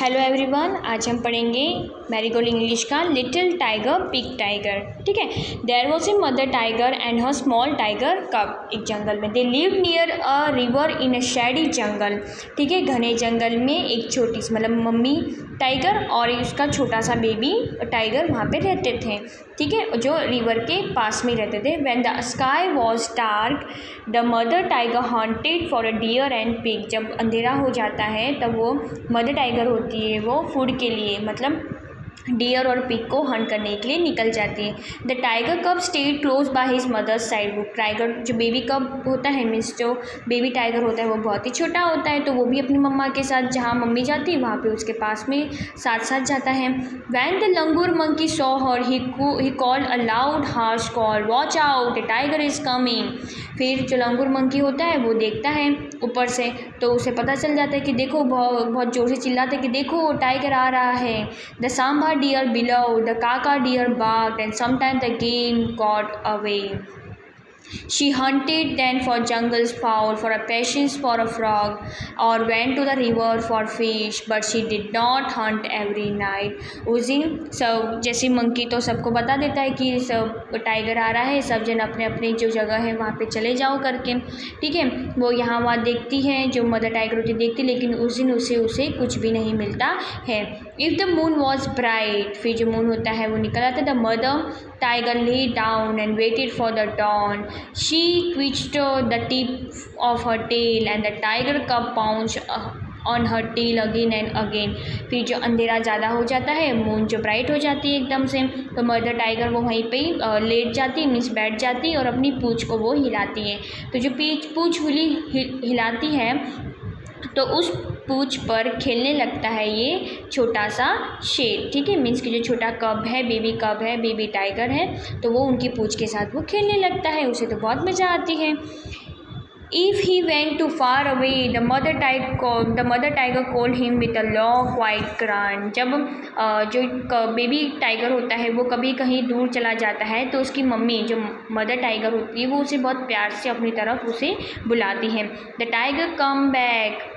Hello everyone, आज हम पढ़ेंगे मैरीगोल्ड इंग्लिश का लिटिल टाइगर बिग टाइगर। ठीक है। There was a mother tiger and her small tiger cub. एक जंगल में they live near a river in a shady jungle. ठीक है। घने जंगल में एक छोटी सी मतलब मम्मी टाइगर और उसका छोटा सा बेबी टाइगर वहाँ पे रहते थे। ठीक है। जो रिवर के पास में रहते थे। When the sky was dark the mother tiger hunted for a deer and pig. जब अंधेरा हो जाता है तब वो मदर टाइगर होती है, वो फूड के लिए मतलब डियर और पिग को हंट करने के लिए निकल जाती है। The tiger cub stayed close by his mother's side. वो टाइगर जो बेबी कब होता है मीन्स जो बेबी टाइगर होता है वो बहुत ही छोटा होता है, तो वो भी अपनी मम्मा के साथ जहाँ मम्मी जाती है वहाँ पे उसके पास में साथ साथ जाता है। When the langur monkey saw her he called a loud harsh call, watch out the tiger is coming. फिर जो लंगूर मंकी होता है वो देखता है ऊपर से, तो उसे पता चल जाता है कि देखो बहुत जोर से चिल्लाते कि देखो टाइगर आ रहा है। The sambar deer below, the kaka deer barked, and sometimes the game got away. She hunted then for jungle's fowl, for a patience for a frog, or went to the river for fish, but she did not hunt every night. उस दिन सब जैसे monkey तो सबको बता देता है कि सब टाइगर आ रहा है, सब जन अपने अपने जो जगह है वहाँ पे चले जाओ करके। ठीक है। वो यहाँ वहाँ देखती है, जो मदर टाइगर होती देखती, लेकिन उस दिन उसे कुछ भी नहीं मिलता है। If the moon was bright, फिर जो मून होता है वो निकल आता है। The mother tiger lay down and waited for the dawn. She twitched the tip of her tail and the tiger cub pounced on her tail again and again. फिर जो अंधेरा ज़्यादा हो जाता है, मून जो ब्राइट हो जाती है एकदम से, तो मदर टाइगर वो वहीं पे लेट जाती है मीन्स बैठ जाती है और अपनी पूँछ को वो हिलाती है। तो जो पूँछ हिलाती है तो उस पूँछ पर खेलने लगता है ये छोटा सा शेर। ठीक है। मीन्स कि जो छोटा कब है, बेबी टाइगर है, तो वो उनकी पूँछ के साथ वो खेलने लगता है, उसे तो बहुत मज़ा आती है। If he went too far away, the mother tiger called him with a low quiet grunt. जब जो बेबी टाइगर होता है वो कभी कहीं दूर चला जाता है तो उसकी मम्मी जो मदर टाइगर होती है वो उसे बहुत प्यार से अपनी तरफ उसे बुलाती है। The tiger come back,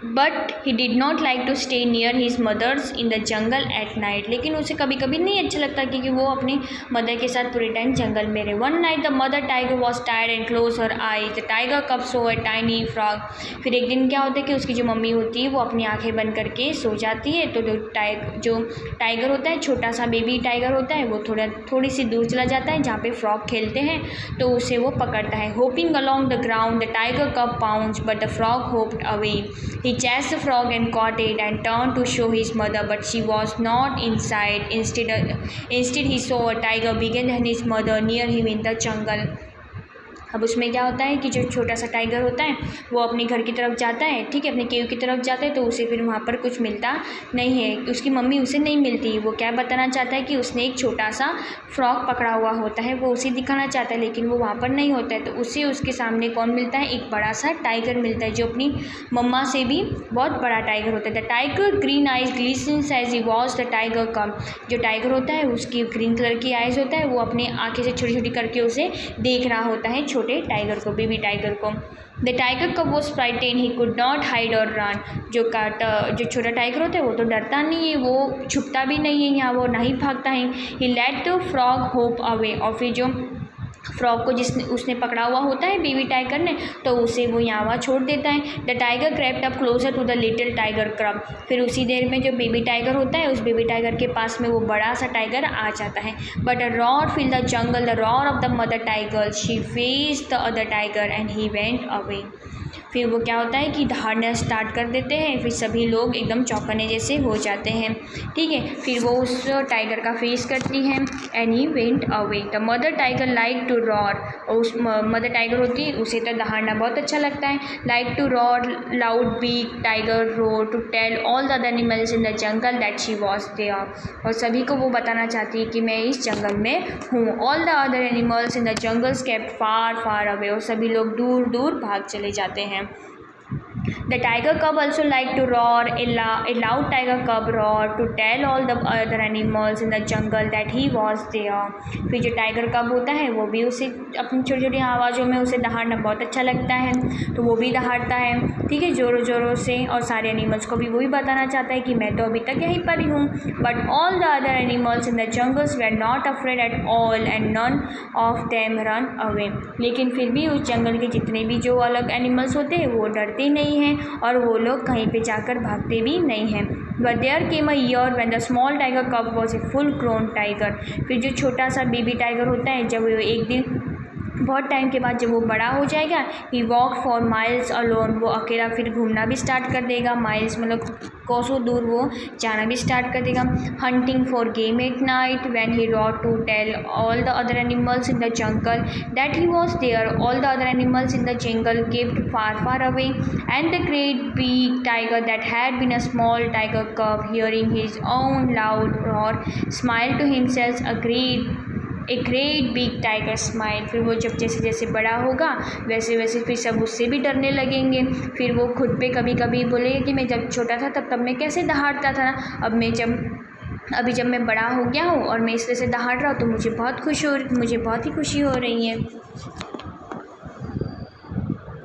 but he did not like to stay near his mothers in the jungle at night. लेकिन उसे कभी कभी नहीं अच्छा लगता क्योंकि वो अपनी मदर के साथ पूरे टाइम जंगल में रहे। One night the mother tiger was tired and close her eyes, the tiger कब सो अ टाइनी फ्रॉग। फिर एक दिन क्या होता है कि उसकी जो मम्मी होती है वो अपनी आंखें बंद करके सो जाती है, तो जो टाइगर होता है, छोटा सा बेबी टाइगर होता है, वो थोड़ी सी दूर चला जाता है जहाँ पे फ्रॉग खेलते हैं, तो उसे वो पकड़ता है। Hopping along the ground the tiger cub pounce but the frog hopped away. He chased the frog and caught it and turned to show his mother, but she was not inside. Instead, he saw a tiger bigger than his mother near him in the jungle. अब उसमें क्या होता है कि जो छोटा सा tiger होता है वो अपने घर की तरफ जाता है। ठीक है। अपने केव की तरफ जाता है, तो उसे फिर वहाँ पर कुछ मिलता नहीं है, उसकी मम्मी उसे नहीं मिलती। वो क्या बताना चाहता है कि उसने एक छोटा सा फ्रॉग पकड़ा हुआ होता है, वो उसे दिखाना चाहता है, लेकिन वो वहाँ पर नहीं होता है। तो उसे उसके सामने कौन मिलता है, एक बड़ा सा टाइगर मिलता है, जो अपनी मम्मा से भी बहुत बड़ा टाइगर होता है। The tiger green eyes glistens as he watch the tiger come. जो टाइगर होता है उसकी ग्रीन कलर की आइज होता है, वो अपने आँखें से छोटी छोटी करके उसे देख रहा होता है, छोटे टाइगर को, बेबी टाइगर को। The tiger cub was frighten, he could not hide और रन। जो छोटा टाइगर होता है वो तो डरता नहीं है, वो छुपता भी नहीं है, यहाँ वो नहीं भागता है। He let the frog hop away, और फिर जो फ्रॉग को उसने पकड़ा हुआ होता है बेबी टाइगर ने, तो उसे वो यहाँ वहाँ छोड़ देता है। The tiger crept up closer to the little tiger cub. फिर उसी देर में जो बेबी टाइगर होता है उस बेबी टाइगर के पास में वो बड़ा सा टाइगर आ जाता है। But a roar fill the jungle, the roar of the mother tiger, she faced the other tiger and he went away. फिर वो क्या होता है कि दहाड़ना स्टार्ट कर देते हैं, फिर सभी लोग एकदम चौंकने जैसे हो जाते हैं। ठीक है। फिर वो उस टाइगर का फेस करती हैं and he went away. The mother tiger like to roar, और उस मदर टाइगर होती है उसे तो दहाड़ना बहुत अच्छा लगता है। Like to roar loud big tiger roar to tell all the other animals in the jungle that she was there. और सभी को वो बताना चाहती है कि मैं इस जंगल में हूँ। All the other animals in the jungles kept far far away, और सभी लोग दूर दूर भाग चले जाते हैं। The tiger cub also liked to roar. A loud tiger cub roared to tell all the other animals in the jungle that he was there. फिर जो टाइगर कब होता है वो भी उसे अपनी छोटी छोटी आवाज़ों में उसे दहाड़ना बहुत अच्छा लगता है, तो वो भी दहाड़ता है, ठीक है, ज़ोरों ज़ोरों से, और सारे एनिमल्स को भी वही बताना चाहता है कि मैं तो अभी तक यहीं पर ही हूँ. But all the other animals in the jungles were not afraid at all and none of them run away. लेकिन फिर भी उस जंगल के जितने भी जो अलग एनिमल्स होते हैं वो डरते नहीं हैं और वो लोग कहीं पे जाकर भागते भी नहीं हैं. But there came a year when the small tiger cub was a full grown tiger. फिर जो छोटा सा बेबी टाइगर होता है, जब वो एक दिन बहुत टाइम के बाद जब वो बड़ा हो जाएगा, ही वॉक फॉर माइल्स अलोन, वो अकेला फिर घूमना भी स्टार्ट कर देगा. माइल्स मतलब कोसों दूर वो जाना भी स्टार्ट कर देगा. Hunting for game at night when he roared to tell all the other animals in the jungle that he was there. All the other animals in the jungle kept far far away and the great big tiger that had been a small tiger cub hearing his own loud roar smile to himself a great big tiger smile. फिर वो जब जैसे जैसे बड़ा होगा वैसे वैसे फिर सब उससे भी डरने लगेंगे. फिर वो खुद पे कभी कभी बोलेगा कि मैं जब छोटा था तब मैं कैसे दहाड़ता था, अभी जब मैं बड़ा हो गया हूँ और मैं इस तरह से दहाड़ रहा हूँ तो मुझे बहुत ही खुशी हो रही है.